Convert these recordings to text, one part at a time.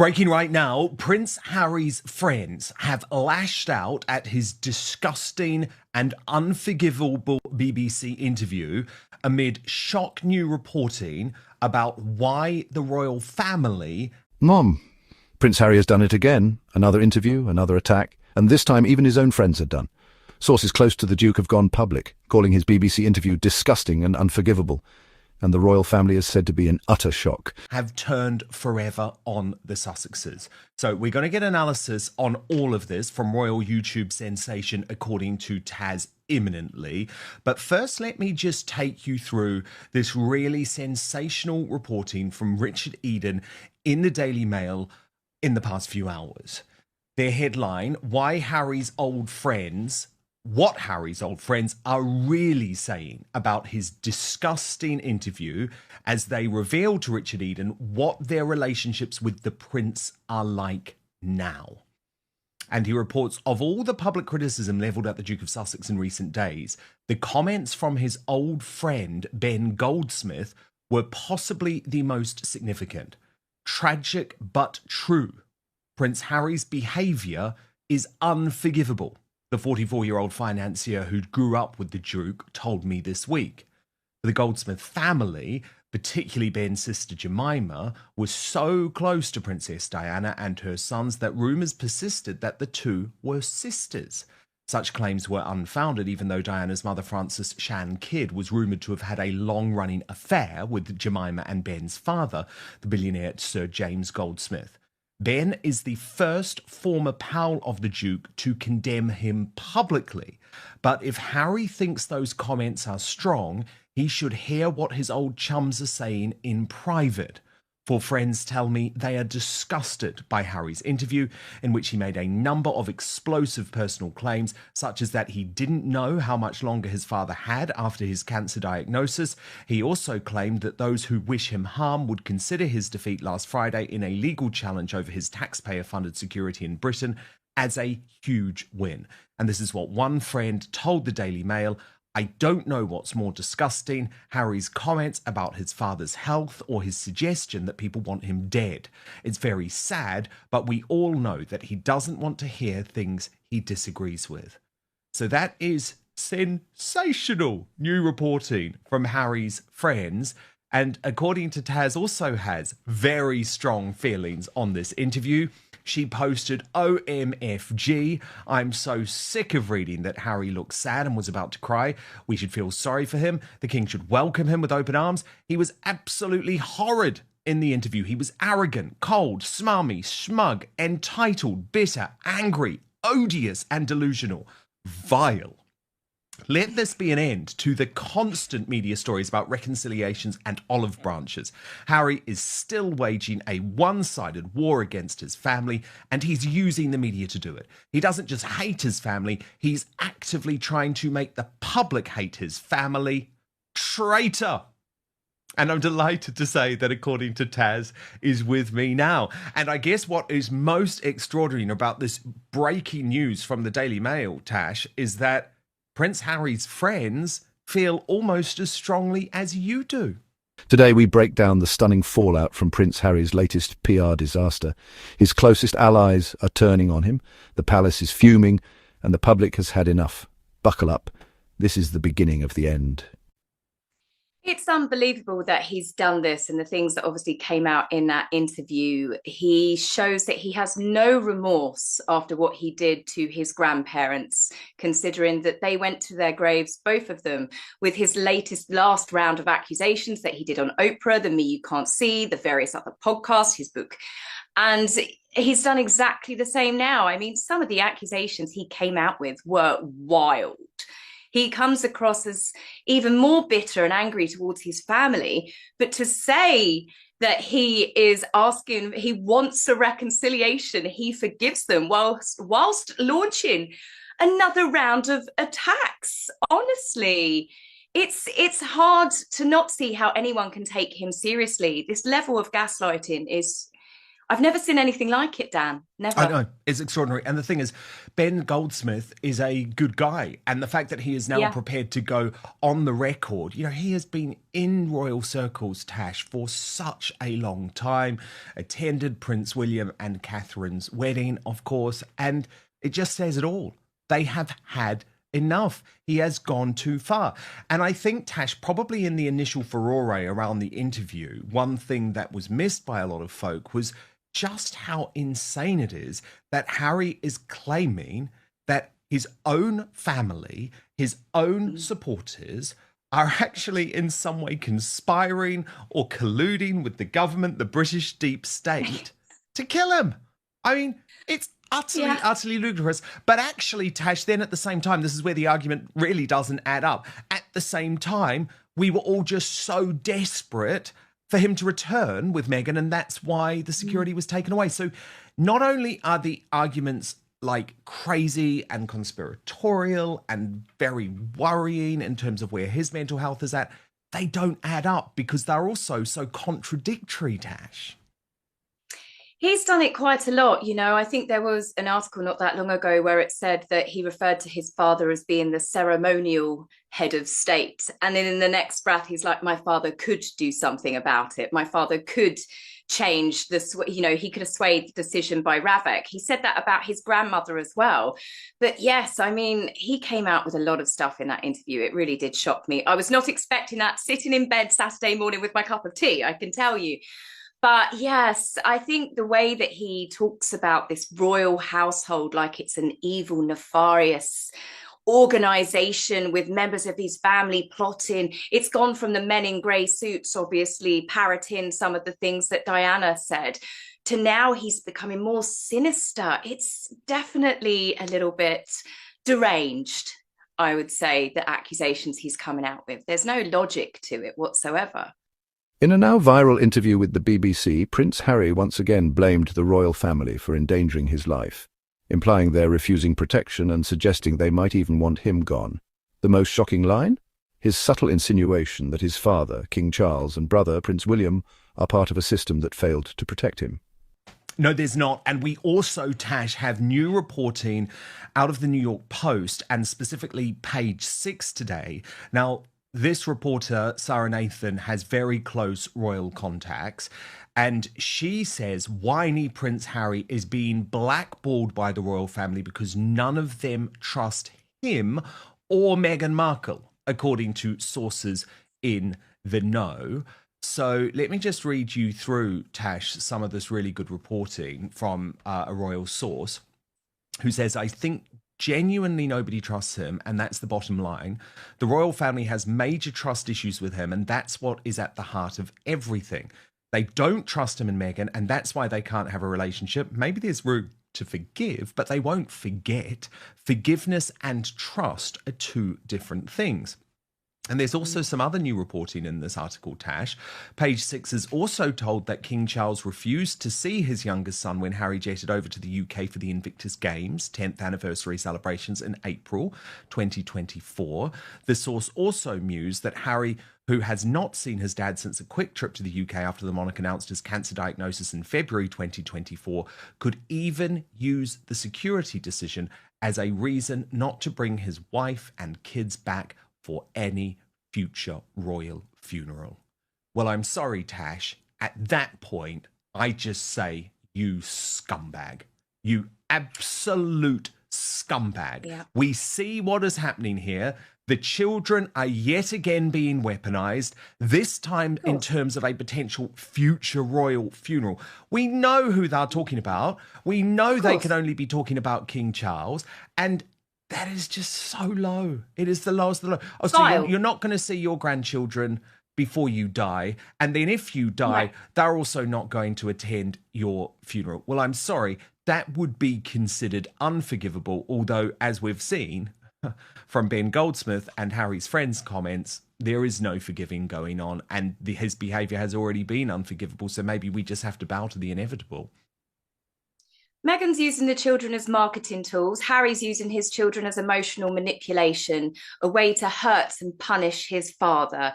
Breaking right now, Prince Harry's friends have lashed out at his disgusting and unforgivable BBC interview amid shock new reporting about why the royal family... Mom, Prince Harry has done it again. Another interview, another attack, and this time even his own friends had done. Sources close to the Duke have gone public, calling his BBC interview disgusting and unforgivable. And the royal family is said to be in utter shock. Have turned forever on the Sussexes. So we're going to get analysis on all of this from royal YouTube sensation, according to Taz, imminently. But first, let me just take you through this really sensational reporting from Richard Eden in the Daily Mail in the past few hours. Their headline, what Harry's old friends are really saying about his disgusting interview, as they reveal to Richard Eden what their relationships with the prince are like now. And he reports, of all the public criticism levelled at the Duke of Sussex in recent days, the comments from his old friend Ben Goldsmith were possibly the most significant. Tragic but true. Prince Harry's behaviour is unforgivable, the 44-year-old financier who grew up with the Duke told me this week. The Goldsmith family, particularly Ben's sister Jemima, was so close to Princess Diana and her sons that rumours persisted that the two were sisters. Such claims were unfounded, even though Diana's mother, Frances Shan Kidd, was rumoured to have had a long-running affair with Jemima and Ben's father, the billionaire Sir James Goldsmith. Ben is the first former pal of the Duke to condemn him publicly. But if Harry thinks those comments are strong, he should hear what his old chums are saying in private. For friends tell me they are disgusted by Harry's interview, in which he made a number of explosive personal claims, such as that he didn't know how much longer his father had after his cancer diagnosis. He also claimed that those who wish him harm would consider his defeat last Friday in a legal challenge over his taxpayer-funded security in Britain as a huge win. And this is what one friend told the Daily Mail: I don't know what's more disgusting, Harry's comments about his father's health or his suggestion that people want him dead. It's very sad, but we all know that he doesn't want to hear things he disagrees with. So that is sensational new reporting from Harry's friends. And according to Taz, also has very strong feelings on this interview. She posted, OMFG, I'm so sick of reading that Harry looked sad and was about to cry. We should feel sorry for him. The king should welcome him with open arms. He was absolutely horrid in the interview. He was arrogant, cold, smarmy, smug, entitled, bitter, angry, odious and delusional. Vile. Let this be an end to the constant media stories about reconciliations and olive branches. Harry is still waging a one-sided war against his family, and he's using the media to do it. He doesn't just hate his family, he's actively trying to make the public hate his family. Traitor! And I'm delighted to say that, according to Taz, is with me now. And I guess what is most extraordinary about this breaking news from the Daily Mail, Tash, is that Prince Harry's friends feel almost as strongly as you do. Today we break down the stunning fallout from Prince Harry's latest PR disaster. His closest allies are turning on him, the palace is fuming, and the public has had enough. Buckle up. This is the beginning of the end. It's unbelievable that he's done this, and the things that obviously came out in that interview. He shows that he has no remorse after what he did to his grandparents, considering that they went to their graves, both of them, with his last round of accusations that he did on Oprah, The Me You Can't See, the various other podcasts, his book. And he's done exactly the same now. I mean, some of the accusations he came out with were wild. He comes across as even more bitter and angry towards his family. But to say that he is asking, he wants a reconciliation, he forgives them whilst launching another round of attacks. Honestly, it's hard to not see how anyone can take him seriously. This level of gaslighting is, I've never seen anything like it, Dan. Never. I know, it's extraordinary. And the thing is, Ben Goldsmith is a good guy. And the fact that he is now prepared to go on the record, you know, he has been in royal circles, Tash, for such a long time, attended Prince William and Catherine's wedding, of course, and it just says it all. They have had enough. He has gone too far. And I think, Tash, probably in the initial furore around the interview, one thing that was missed by a lot of folk was just how insane it is that Harry is claiming that his own family, his own supporters, are actually in some way conspiring or colluding with the government, the British deep state, to kill him. I mean, it's utterly ludicrous. But actually, Tash, then at the same time, this is where the argument really doesn't add up. At the same time, we were all just so desperate for him to return with Meghan, and that's why the security was taken away. So not only are the arguments like crazy and conspiratorial and very worrying in terms of where his mental health is at, they don't add up because they're also so contradictory, Tash. He's done it quite a lot. You know, I think there was an article not that long ago where it said that he referred to his father as being the ceremonial head of state. And then in the next breath, he's like, my father could do something about it. My father could change this, you know, he could have swayed the decision by Ravik. He said that about his grandmother as well. But yes, I mean, he came out with a lot of stuff in that interview. It really did shock me. I was not expecting that sitting in bed Saturday morning with my cup of tea, I can tell you. But yes, I think the way that he talks about this royal household like it's an evil, nefarious organization with members of his family plotting, it's gone from the men in grey suits, obviously parroting some of the things that Diana said, to now he's becoming more sinister. It's definitely a little bit deranged, I would say, the accusations he's coming out with. There's no logic to it whatsoever. In a now viral interview with the BBC, Prince Harry once again blamed the royal family for endangering his life, implying they're refusing protection and suggesting they might even want him gone. The most shocking line? His subtle insinuation that his father, King Charles, and brother, Prince William, are part of a system that failed to protect him. No, there's not. And we also, Tash, have new reporting out of the New York Post and specifically page 6 today. Now, this reporter, Sarah Nathan, has very close royal contacts, and she says whiny Prince Harry is being blackballed by the royal family because none of them trust him or Meghan Markle, according to sources in the know. So let me just read you through, Tash, some of this really good reporting from a royal source who says, I think genuinely nobody trusts him, and that's the bottom line. The royal family has major trust issues with him, and that's what is at the heart of everything. They don't trust him and Meghan, and that's why they can't have a relationship. Maybe there's room to forgive, but they won't forget. Forgiveness and trust are two different things. And there's also some other new reporting in this article, Tash. Page 6 is also told that King Charles refused to see his youngest son when Harry jetted over to the UK for the Invictus Games 10th anniversary celebrations in April 2024. The source also mused that Harry, who has not seen his dad since a quick trip to the UK after the monarch announced his cancer diagnosis in February 2024, could even use the security decision as a reason not to bring his wife and kids back for any future royal funeral. Well, I'm sorry, Tash. At that point, I just say, you scumbag. You absolute scumbag. Yeah. We see what is happening here. The children are yet again being weaponized, this time in terms of a potential future royal funeral. We know who they're talking about. We know they can only be talking about King Charles. And that is just so low. It is the lowest of the low. Oh, so you're not going to see your grandchildren before you die. And then if you die, they're also not going to attend your funeral. Well, I'm sorry. That would be considered unforgivable. Although, as we've seen from Ben Goldsmith and Harry's friends' comments, there is no forgiving going on. And his behaviour has already been unforgivable. So maybe we just have to bow to the inevitable. Meghan's using the children as marketing tools. Harry's using his children as emotional manipulation, a way to hurt and punish his father.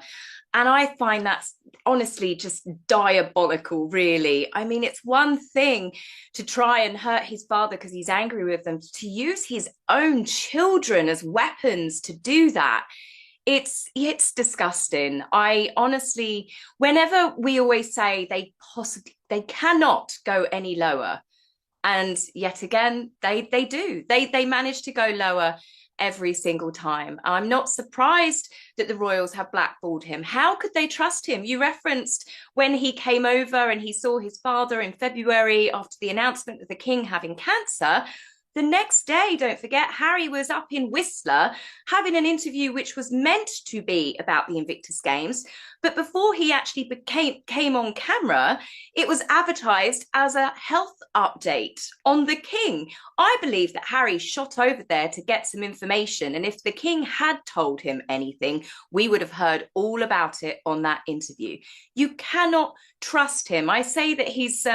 And I find that's honestly just diabolical, really. I mean, it's one thing to try and hurt his father because he's angry with them, to use his own children as weapons to do that. It's disgusting. I honestly, whenever we always say they cannot go any lower, and yet again they do. They manage to go lower every single time. I'm not surprised that the royals have blackballed him. How could they trust him? You referenced when he came over and he saw his father in February after the announcement of the king having cancer. The next day, don't forget, Harry was up in Whistler having an interview which was meant to be about the Invictus Games. But before he actually came on camera, it was advertised as a health update on the king. I believe that Harry shot over there to get some information. And if the king had told him anything, we would have heard all about it on that interview. You cannot trust him. I say that he's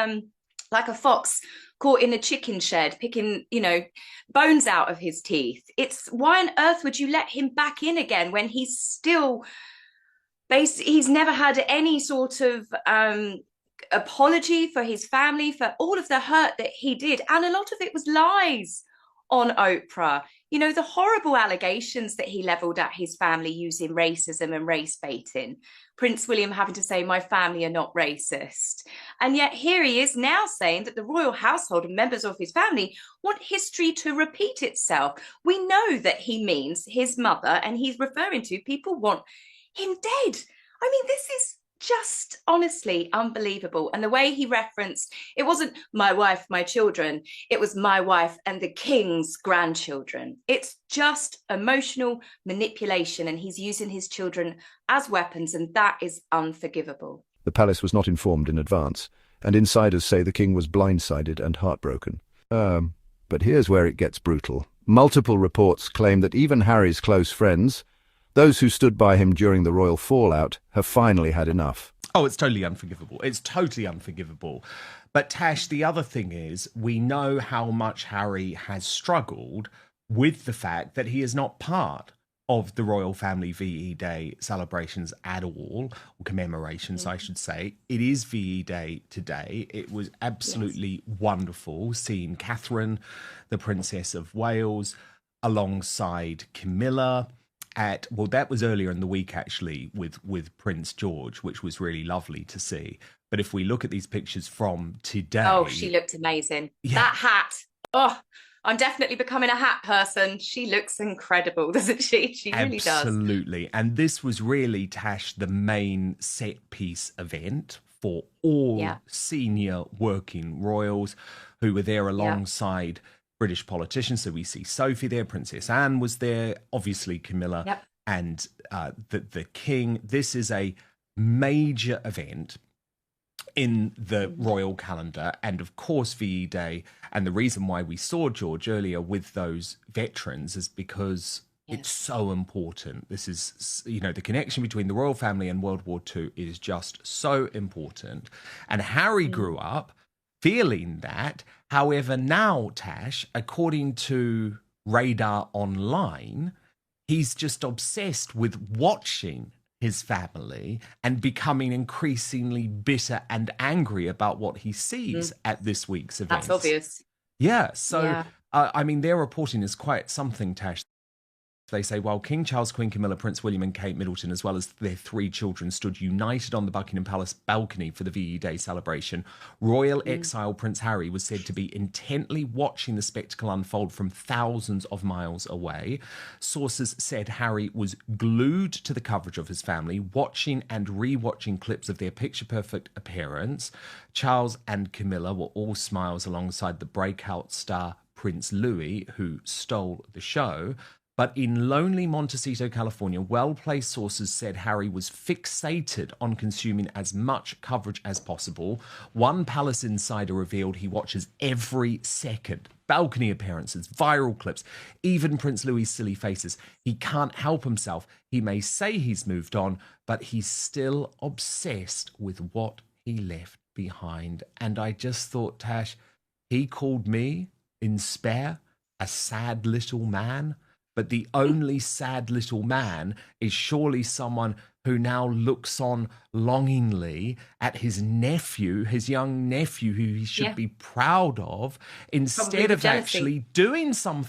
like a fox caught in a chicken shed, picking, bones out of his teeth. It's why on earth would you let him back in again when he's still he's never had any sort of apology for his family for all of the hurt that he did. And a lot of it was lies on Oprah. The horrible allegations that he leveled at his family using racism and race baiting. Prince William having to say, my family are not racist. And yet here he is now saying that the royal household and members of his family want history to repeat itself. We know that he means his mother, and he's referring to people want him dead. I mean, this is just honestly unbelievable. And the way he referenced, it wasn't my wife, my children, it was my wife and the king's grandchildren. It's just emotional manipulation, and he's using his children as weapons, and that is unforgivable. The palace was not informed in advance, and insiders say the king was blindsided and heartbroken. But here's where it gets brutal. Multiple reports claim that even Harry's close friends, those who stood by him during the royal fallout, have finally had enough. Oh, it's totally unforgivable. It's totally unforgivable. But Tash, the other thing is, we know how much Harry has struggled with the fact that he is not part of the royal family VE Day celebrations at all, or commemorations, I should say. It is VE Day today. It was absolutely wonderful seeing Catherine, the Princess of Wales, alongside Camilla. That was earlier in the week, actually, with Prince George, which was really lovely to see. But if we look at these pictures from today... Oh, she looked amazing. Yeah. That hat. Oh, I'm definitely becoming a hat person. She looks incredible, doesn't she? She really does. Absolutely. And this was really, Tash, the main set piece event for all senior working royals who were there alongside British politicians. So we see Sophie there, Princess Anne was there, obviously Camilla and the King. This is a major event in the royal calendar, and of course VE Day. And the reason why we saw George earlier with those veterans is because it's so important. This is, the connection between the royal family and World War II is just so important. And Harry grew up feeling that. However, now, Tash, according to Radar Online, he's just obsessed with watching his family and becoming increasingly bitter and angry about what he sees at this week's event. That's obvious. Yeah. So, I mean, their reporting is quite something, Tash. They say, while King Charles, Queen Camilla, Prince William and Kate Middleton, as well as their 3 children, stood united on the Buckingham Palace balcony for the VE Day celebration, royal exile Prince Harry was said to be intently watching the spectacle unfold from thousands of miles away. Sources said Harry was glued to the coverage of his family, watching and re-watching clips of their picture-perfect appearance. Charles and Camilla were all smiles alongside the breakout star Prince Louis, who stole the show. But in lonely Montecito, California, well-placed sources said Harry was fixated on consuming as much coverage as possible. One palace insider revealed he watches every second. Balcony appearances, viral clips, even Prince Louis' silly faces. He can't help himself. He may say he's moved on, but he's still obsessed with what he left behind. And I just thought, Tash, he called me, in spare, a sad little man. But the only sad little man is surely someone who now looks on longingly at his nephew, his young nephew, who he should be proud of, instead of actually doing some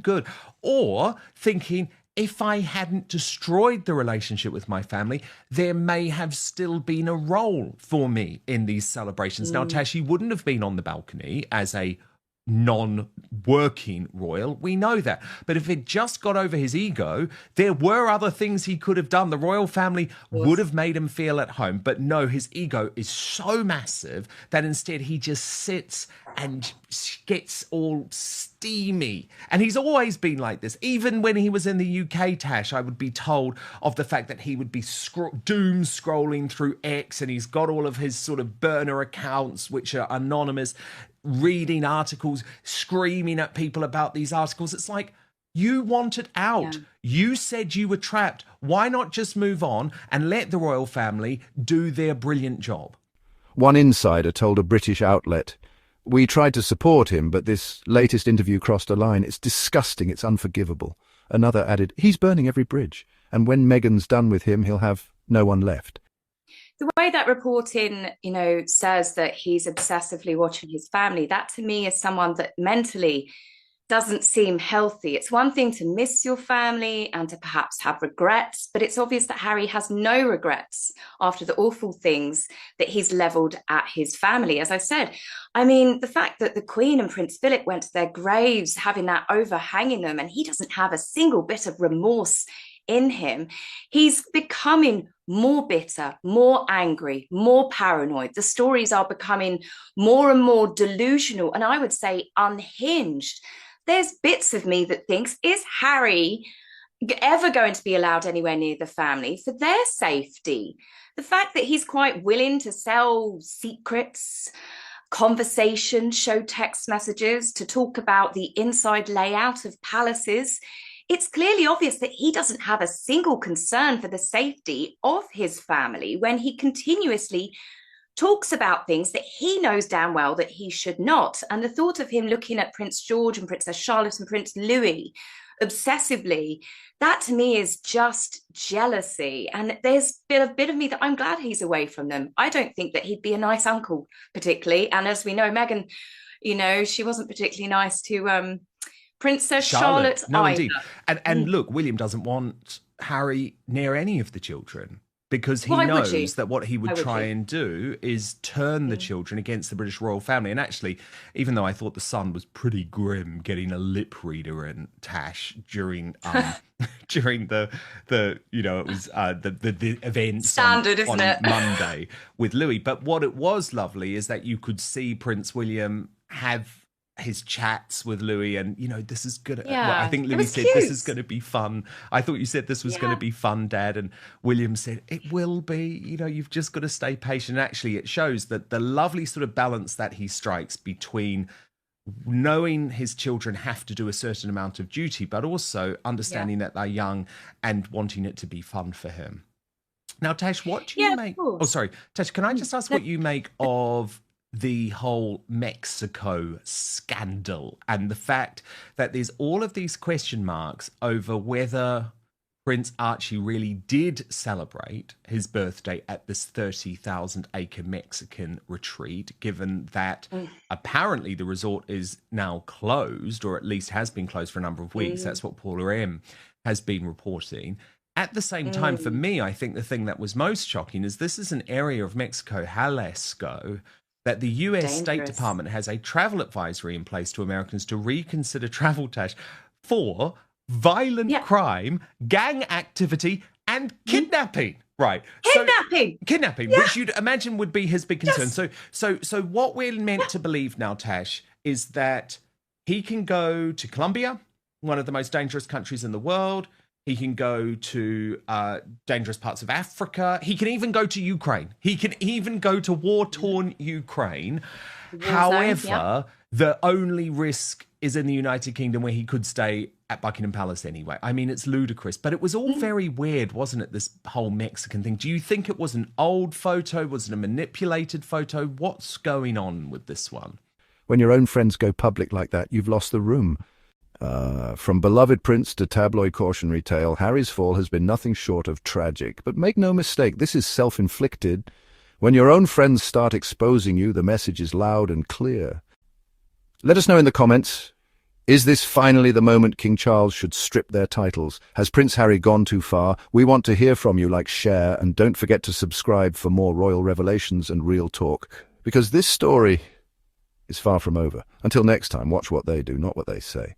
good, or thinking, if I hadn't destroyed the relationship with my family, there may have still been a role for me in these celebrations. Now, Tash, he wouldn't have been on the balcony as a non-working royal, we know that, but if it just got over his ego, there were other things he could have done. The royal family would have made him feel at home, but no, his ego is so massive that instead he just sits and gets all steamy. And he's always been like this. Even when he was in the UK, Tash, I would be told of the fact that he would be doom scrolling through X, and he's got all of his sort of burner accounts which are anonymous, reading articles, screaming at people about these articles. It's like, you wanted out. Yeah. You said you were trapped. Why not just move on and let the royal family do their brilliant job? One insider told a British outlet, "We tried to support him, but this latest interview crossed a line. It's disgusting. It's unforgivable." Another added, "He's burning every bridge, and when Meghan's done with him, he'll have no one left." The way that reporting, says that he's obsessively watching his family, that to me is someone that mentally doesn't seem healthy. It's one thing to miss your family and to perhaps have regrets, but it's obvious that Harry has no regrets after the awful things that he's levelled at his family. As I said, I mean, the fact that the Queen and Prince Philip went to their graves having that overhanging them, and he doesn't have a single bit of remorse in him. He's becoming more bitter, more angry, more paranoid. The stories are becoming more and more delusional, and I would say unhinged. There's bits of me that thinks, is Harry ever going to be allowed anywhere near the family for their safety? The fact that he's quite willing to sell secrets, conversations, show text messages, to talk about the inside layout of palaces, it's clearly obvious that he doesn't have a single concern for the safety of his family when he continuously talks about things that he knows damn well that he should not. And the thought of him looking at Prince George and Princess Charlotte and Prince Louis obsessively, that to me is just jealousy. And there's been a bit of me that I'm glad he's away from them. I don't think that he'd be a nice uncle particularly. And as we know, Meghan, she wasn't particularly nice to Princess Charlotte no, either. Indeed. And look, William doesn't want Harry near any of the children, because he knows that what he would try and do is turn the children against the British royal family. And actually, even though I thought the son was pretty grim getting a lip reader in, Tash, during during the it was the events standard, on isn't it? Monday with Louis. But what it was lovely is that you could see Prince William have his chats with Louis, and this is good. Yeah, well, I think Louis said, cute. "This is going to be fun." I thought you said this was going to be fun, Dad, and William said, "It will be. You've just got to stay patient." Actually, it shows that the lovely sort of balance that he strikes between knowing his children have to do a certain amount of duty, but also understanding that they're young and wanting it to be fun for him. Now, Tash, what do you make? Oh, sorry, Tash. Can I just ask what you make of the whole Mexico scandal and the fact that there's all of these question marks over whether Prince Archie really did celebrate his birthday at this 30,000-acre Mexican retreat, given that apparently the resort is now closed, or at least has been closed for a number of weeks. That's what Paula M has been reporting. At the same time, for me, I think the thing that was most shocking is this is an area of Mexico, Jalisco, that the US State Department has a travel advisory in place to Americans to reconsider travel, Tash, for violent crime, gang activity, and kidnapping. Right. Kidnapping, which you'd imagine would be his big concern. So what we're meant to believe now, Tash, is that he can go to Colombia, one of the most dangerous countries in the world. He can go to dangerous parts of Africa. He can even go to Ukraine. He can even go to war-torn Ukraine. However, the only risk is in the United Kingdom, where he could stay at Buckingham Palace anyway. I mean, it's ludicrous. But it was all very weird, wasn't it, this whole Mexican thing? Do you think it was an old photo? Was it a manipulated photo? What's going on with this one? When your own friends go public like that, you've lost the room. From beloved prince to tabloid cautionary tale, Harry's fall has been nothing short of tragic. But make no mistake, this is self-inflicted. When your own friends start exposing you, the message is loud and clear. Let us know in the comments, is this finally the moment King Charles should strip their titles? Has Prince Harry gone too far? We want to hear from you, like, share, and don't forget to subscribe for more royal revelations and real talk. Because this story is far from over. Until next time, watch what they do, not what they say.